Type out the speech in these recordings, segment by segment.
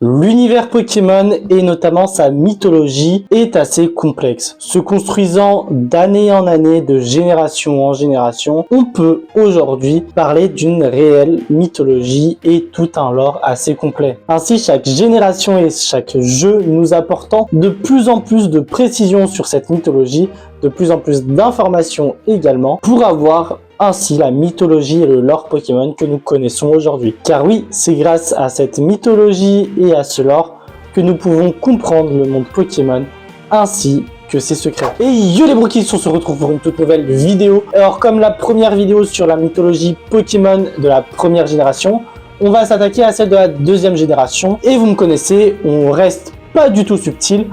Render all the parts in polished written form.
L'univers Pokémon et notamment sa mythologie est assez complexe. Se construisant d'année en année, de génération en génération, on peut aujourd'hui parler d'une réelle mythologie et tout un lore assez complet. Ainsi, chaque génération et chaque jeu nous apportant de plus en plus de précision sur cette mythologie, de plus en plus d'informations également, pour avoir ainsi la mythologie et le lore Pokémon que nous connaissons aujourd'hui. Car oui, c'est grâce à cette mythologie et à ce lore que nous pouvons comprendre le monde Pokémon ainsi que ses secrets. Et yo les brokis, on se retrouve pour une toute nouvelle vidéo. Alors comme la première vidéo sur la mythologie Pokémon de la première génération, on va s'attaquer à celle de la deuxième génération. Et vous me connaissez, on reste pas du tout subtil,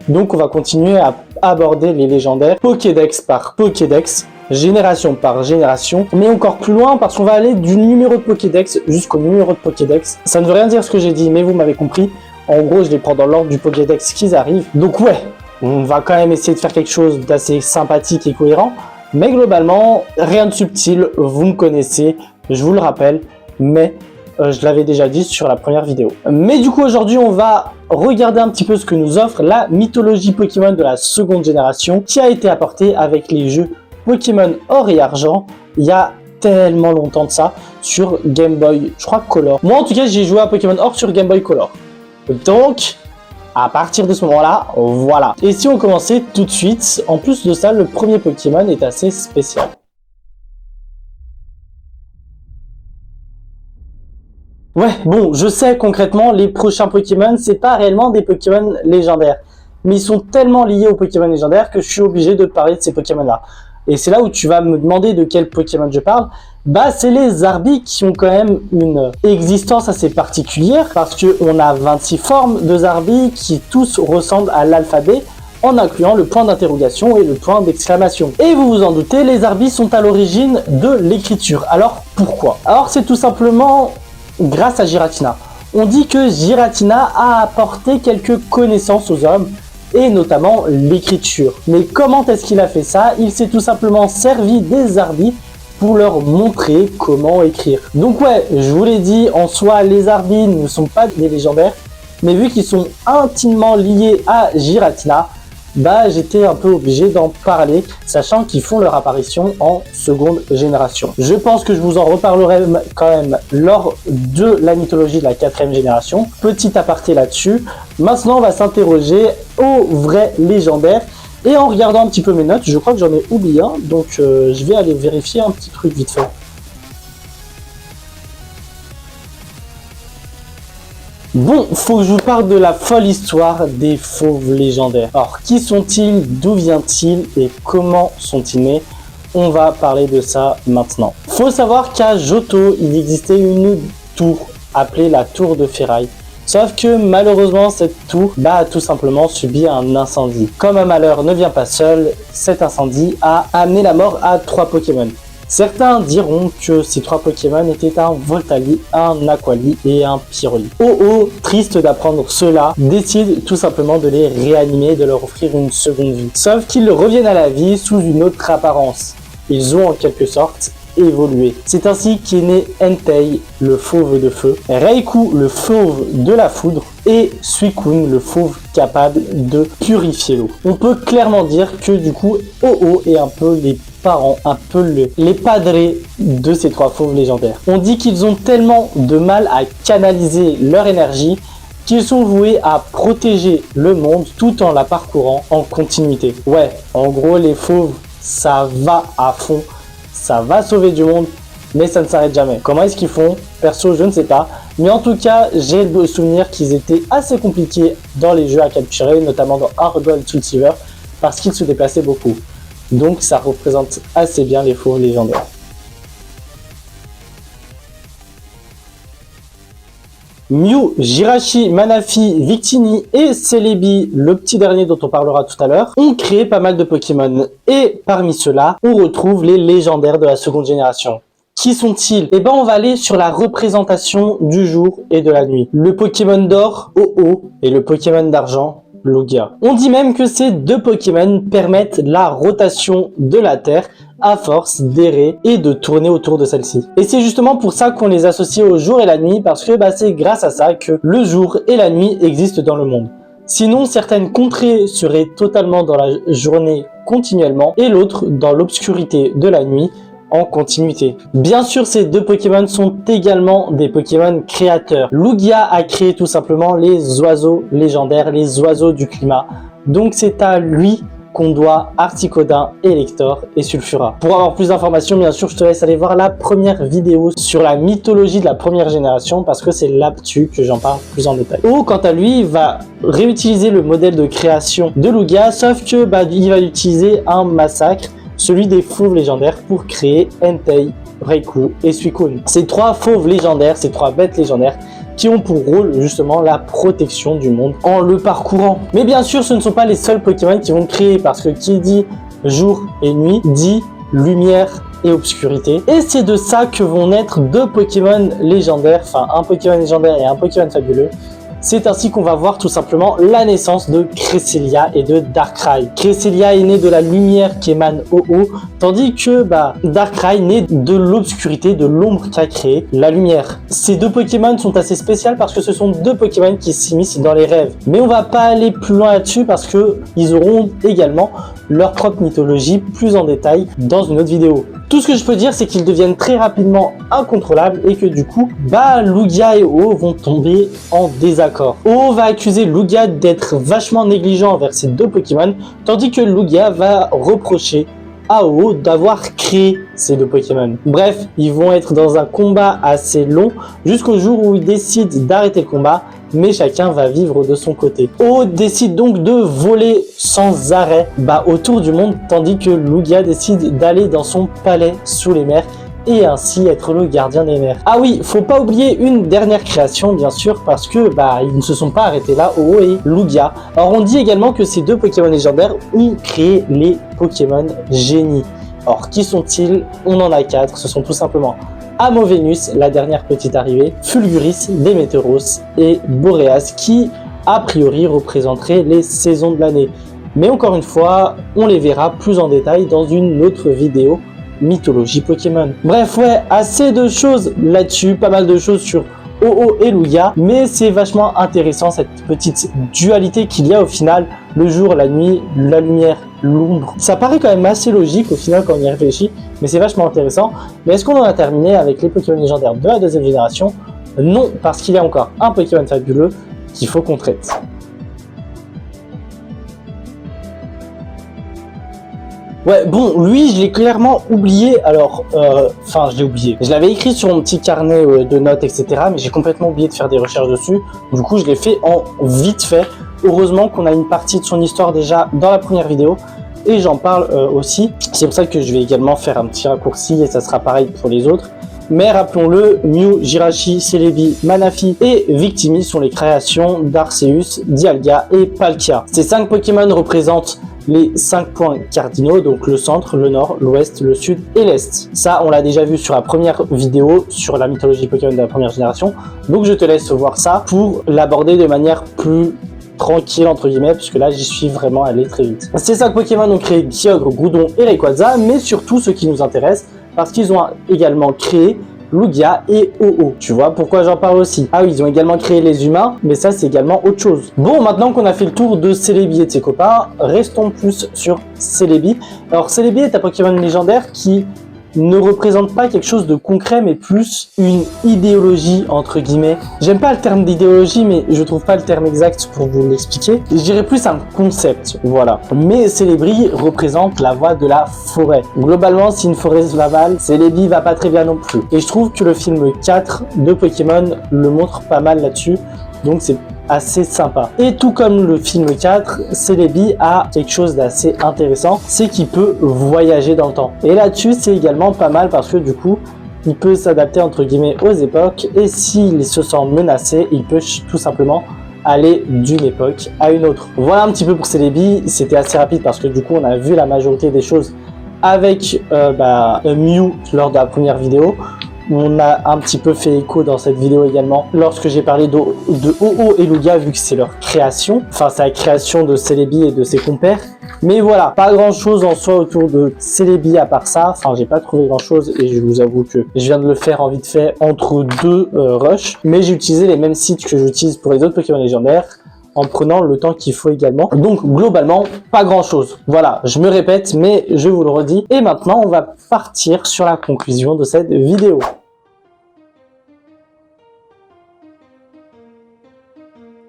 donc on va continuer à aborder les légendaires Pokédex par Pokédex, génération par génération, mais encore plus loin parce qu'on va aller du numéro de Pokédex jusqu'au numéro de Pokédex. Ça ne veut rien dire ce que j'ai dit, mais vous m'avez compris. En gros, je les prends dans l'ordre du Pokédex qu'ils arrivent. Donc ouais, on va quand même essayer de faire quelque chose d'assez sympathique et cohérent, mais globalement, rien de subtil, vous me connaissez, je vous le rappelle, mais je l'avais déjà dit sur la première vidéo. Mais du coup, aujourd'hui, on va regarder un petit peu ce que nous offre la mythologie Pokémon de la seconde génération qui a été apportée avec les jeux Pokémon Or et Argent, il y a tellement longtemps de ça, sur Game Boy, je crois Color. Moi en tout cas j'ai joué à Pokémon Or sur Game Boy Color. Donc, à partir de ce moment-là, voilà. Et si on commençait tout de suite, en plus de ça, le premier Pokémon est assez spécial. Ouais, bon, je sais concrètement, les prochains Pokémon, c'est pas réellement des Pokémon légendaires. Mais ils sont tellement liés aux Pokémon légendaires que je suis obligé de parler de ces Pokémon-là. Et c'est là où tu vas me demander de quel Pokémon je parle. Bah, c'est les Zarbi qui ont quand même une existence assez particulière parce qu'on a 26 formes de Zarbi qui tous ressemblent à l'alphabet en incluant le point d'interrogation et le point d'exclamation. Et vous vous en doutez, les Zarbi sont à l'origine de l'écriture. Alors, pourquoi? Alors, c'est tout simplement grâce à Giratina. On dit que Giratina a apporté quelques connaissances aux hommes, et notamment l'écriture. Mais comment est-ce qu'il a fait ça? Il s'est tout simplement servi des Zarbi pour leur montrer comment écrire. Donc ouais, je vous l'ai dit, en soi, les Zarbi ne sont pas des légendaires, mais vu qu'ils sont intimement liés à Giratina, bah j'étais un peu obligé d'en parler, sachant qu'ils font leur apparition en seconde génération. Je pense que je vous en reparlerai quand même lors de la mythologie de la quatrième génération. Petit aparté là-dessus. Maintenant, on va s'interroger aux vrais légendaires. Et en regardant un petit peu mes notes, je crois que j'en ai oublié un, donc je vais aller vérifier un petit truc vite fait. Bon, faut que je vous parle de la folle histoire des fauves légendaires. Alors, qui sont-ils, d'où vient-il et comment sont-ils nés? On va parler de ça maintenant. Faut savoir qu'à Johto, il existait une tour appelée la tour de ferraille. Sauf que malheureusement, cette tour a tout simplement subi un incendie. Comme un malheur ne vient pas seul, cet incendie a amené la mort à 3 Pokémon. Certains diront que ces 3 Pokémon étaient un Voltali, un Aquali et un Pyroli. Oh, triste d'apprendre cela, décide tout simplement de les réanimer et de leur offrir une seconde vie. Sauf qu'ils reviennent à la vie sous une autre apparence. Ils ont en quelque sorte évolué. C'est ainsi qu'est né Entei, le fauve de feu, Reiku, le fauve de la foudre, et Suicune, le fauve capable de purifier l'eau. On peut clairement dire que du coup, Oh est un peu les parents, un peu les padres de ces 3 fauves légendaires. On dit qu'ils ont tellement de mal à canaliser leur énergie qu'ils sont voués à protéger le monde tout en la parcourant en continuité. Ouais, en gros, les fauves, ça va à fond, ça va sauver du monde, mais ça ne s'arrête jamais. Comment est-ce qu'ils font? Perso, je ne sais pas. Mais en tout cas, j'ai le souvenir qu'ils étaient assez compliqués dans les jeux à capturer, notamment dans Heart Gold Soul Silver, parce qu'ils se déplaçaient beaucoup. Donc ça représente assez bien les fauves légendaires. Mew, Jirachi, Manafi, Victini et Celebi, le petit dernier dont on parlera tout à l'heure, ont créé pas mal de Pokémon. Et parmi ceux-là, on retrouve les légendaires de la seconde génération. Qui sont-ils? Eh ben, on va aller sur la représentation du jour et de la nuit. Le Pokémon d'or, Oh, et le Pokémon d'argent, Lugia. On dit même que ces deux Pokémon permettent la rotation de la Terre à force d'errer et de tourner autour de celle-ci. Et c'est justement pour ça qu'on les associe au jour et la nuit, parce que c'est grâce à ça que le jour et la nuit existent dans le monde. Sinon, certaines contrées seraient totalement dans la journée continuellement et l'autre dans l'obscurité de la nuit en continuité. Bien sûr, ces deux Pokémon sont également des Pokémon créateurs. Lugia a créé tout simplement les oiseaux légendaires, les oiseaux du climat. Donc c'est à lui qu'on doit Articodin, Elector et Sulfura. Pour avoir plus d'informations, bien sûr, je te laisse aller voir la première vidéo sur la mythologie de la première génération parce que c'est là-dessus que j'en parle plus en détail. O, quant à lui, va réutiliser le modèle de création de Lugia, sauf que il va utiliser un massacre, celui des fauves légendaires, pour créer Entei, Raikou et Suicune. Ces trois fauves légendaires, ces trois bêtes légendaires, qui ont pour rôle justement la protection du monde en le parcourant. Mais bien sûr, ce ne sont pas les seuls Pokémon qui vont créer, parce que qui dit jour et nuit dit lumière et obscurité. Et c'est de ça que vont naître deux Pokémon légendaires, enfin un Pokémon légendaire et un Pokémon fabuleux. C'est ainsi qu'on va voir tout simplement la naissance de Cresselia et de Darkrai. Cresselia est né de la lumière qui émane au haut, tandis que Darkrai naît de l'obscurité, de l'ombre qu'a créé la lumière. Ces deux Pokémon sont assez spéciaux parce que ce sont deux Pokémon qui s'immiscent dans les rêves. Mais on va pas aller plus loin là-dessus parce que ils auront également leur propre mythologie plus en détail dans une autre vidéo. Tout ce que je peux dire, c'est qu'ils deviennent très rapidement incontrôlables et que du coup, Lugia et O vont tomber en désaccord. O va accuser Lugia d'être vachement négligent envers ces deux Pokémon, tandis que Lugia va reprocher à O d'avoir créé ces deux Pokémon. Bref, ils vont être dans un combat assez long jusqu'au jour où ils décident d'arrêter le combat, mais chacun va vivre de son côté. O décide donc de voler sans arrêt autour du monde, tandis que Lugia décide d'aller dans son palais sous les mers et ainsi être le gardien des mers. Ah oui, faut pas oublier une dernière création bien sûr, parce que ils ne se sont pas arrêtés là, O et Lugia. Alors on dit également que ces deux Pokémon légendaires ont créé les Pokémon génies. Or qui sont-ils? On en a 4, ce sont tout simplement Amovenus, la dernière petite arrivée, Fulguris, Déméteros et Boreas, qui a priori représenteraient les saisons de l'année. Mais encore une fois, on les verra plus en détail dans une autre vidéo mythologie Pokémon. Bref, assez de choses là-dessus, pas mal de choses sur O et Lugia, mais c'est vachement intéressant cette petite dualité qu'il y a au final, le jour, la nuit, la lumière, l'ombre. Ça paraît quand même assez logique au final quand on y réfléchit, mais c'est vachement intéressant. Mais est-ce qu'on en a terminé avec les Pokémon légendaires de la deuxième génération? Non, parce qu'il y a encore un Pokémon fabuleux qu'il faut qu'on traite. Ouais, bon, lui, je l'ai clairement oublié. Alors, je l'ai oublié. Je l'avais écrit sur mon petit carnet de notes, etc. Mais j'ai complètement oublié de faire des recherches dessus. Du coup, je l'ai fait en vite fait. Heureusement qu'on a une partie de son histoire déjà dans la première vidéo. Et j'en parle aussi. C'est pour ça que je vais également faire un petit raccourci et ça sera pareil pour les autres. Mais rappelons-le, Mew, Jirachi, Celebi, Manafi et Victini sont les créations d'Arceus, Dialga et Palkia. Ces 5 Pokémon représentent les 5 points cardinaux, donc le centre, le nord, l'ouest, le sud et l'est. Ça, on l'a déjà vu sur la première vidéo sur la mythologie Pokémon de la première génération. Donc je te laisse voir ça pour l'aborder de manière plus tranquille entre guillemets, puisque là j'y suis vraiment allé très vite. Ces 5 Pokémon ont créé Kyogre, Groudon et Rayquaza, mais surtout ce qui nous intéresse, parce qu'ils ont également créé Lugia et O. Tu vois pourquoi j'en parle aussi? Ah oui, ils ont également créé les humains, mais ça c'est également autre chose. Bon, maintenant qu'on a fait le tour de Celebi et de ses copains, restons plus sur Celebi. Alors Celebi est un Pokémon légendaire qui ne représente pas quelque chose de concret, mais plus une idéologie, entre guillemets. J'aime pas le terme d'idéologie, mais je trouve pas le terme exact pour vous l'expliquer. Je dirais plus un concept, voilà. Mais Celebi représente la voie de la forêt. Globalement, si une forêt se l'avale, Celebi va pas très bien non plus. Et je trouve que le film 4 de Pokémon le montre pas mal là-dessus, donc c'est assez sympa. Et tout comme le film 4, Celebi a quelque chose d'assez intéressant, c'est qu'il peut voyager dans le temps. Et là-dessus, c'est également pas mal parce que du coup, il peut s'adapter entre guillemets aux époques et s'il se sent menacé, il peut tout simplement aller d'une époque à une autre. Voilà un petit peu pour Celebi, c'était assez rapide parce que du coup, on a vu la majorité des choses avec Mew lors de la première vidéo. on a un petit peu fait écho dans cette vidéo également lorsque j'ai parlé de Ho-Oh et Lugia, vu que c'est leur création, enfin c'est la création de Celebi et de ses compères. Mais voilà, pas grand chose en soi autour de Celebi à part ça, enfin j'ai pas trouvé grand chose et je vous avoue que je viens de le faire en vite fait entre deux rushs, mais j'ai utilisé les mêmes sites que j'utilise pour les autres Pokémon légendaires, en prenant le temps qu'il faut également. Donc globalement, pas grand chose. Voilà, je me répète, mais je vous le redis. Et maintenant, on va partir sur la conclusion de cette vidéo.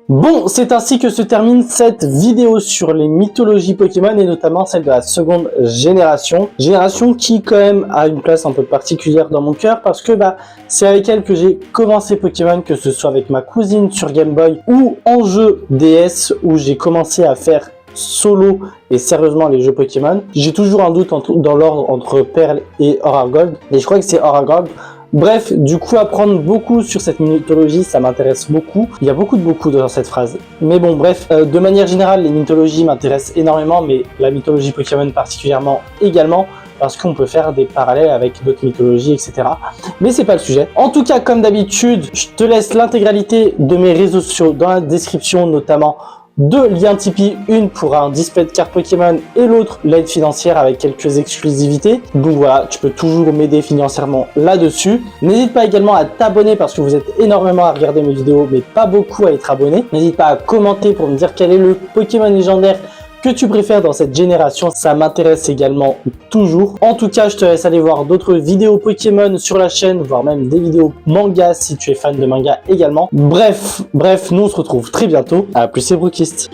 Bon, c'est ainsi que se termine cette vidéo sur les mythologies Pokémon et notamment celle de la seconde génération. Génération qui quand même a une place un peu particulière dans mon cœur parce que c'est avec elle que j'ai commencé Pokémon, que ce soit avec ma cousine sur Game Boy ou en jeu DS où j'ai commencé à faire solo et sérieusement les jeux Pokémon. J'ai toujours un doute dans l'ordre entre Perle et Or Gold et je crois que c'est Or Gold. Bref, du coup, apprendre beaucoup sur cette mythologie, ça m'intéresse beaucoup. Il y a beaucoup dans cette phrase. Mais bon, bref, de manière générale, les mythologies m'intéressent énormément, mais la mythologie Pokémon particulièrement également, parce qu'on peut faire des parallèles avec d'autres mythologies, etc. Mais c'est pas le sujet. En tout cas, comme d'habitude, je te laisse l'intégralité de mes réseaux sociaux dans la description, notamment deux liens Tipeee, une pour un display de cartes Pokémon et l'autre l'aide financière avec quelques exclusivités. Donc voilà, tu peux toujours m'aider financièrement là-dessus. N'hésite pas également à t'abonner parce que vous êtes énormément à regarder mes vidéos mais pas beaucoup à être abonné. N'hésite pas à commenter pour me dire quel est le Pokémon légendaire que tu préfères dans cette génération, ça m'intéresse également toujours. En tout cas, je te laisse aller voir d'autres vidéos Pokémon sur la chaîne, voire même des vidéos manga si tu es fan de manga également. Bref, nous on se retrouve très bientôt. À plus, c'est Brookist.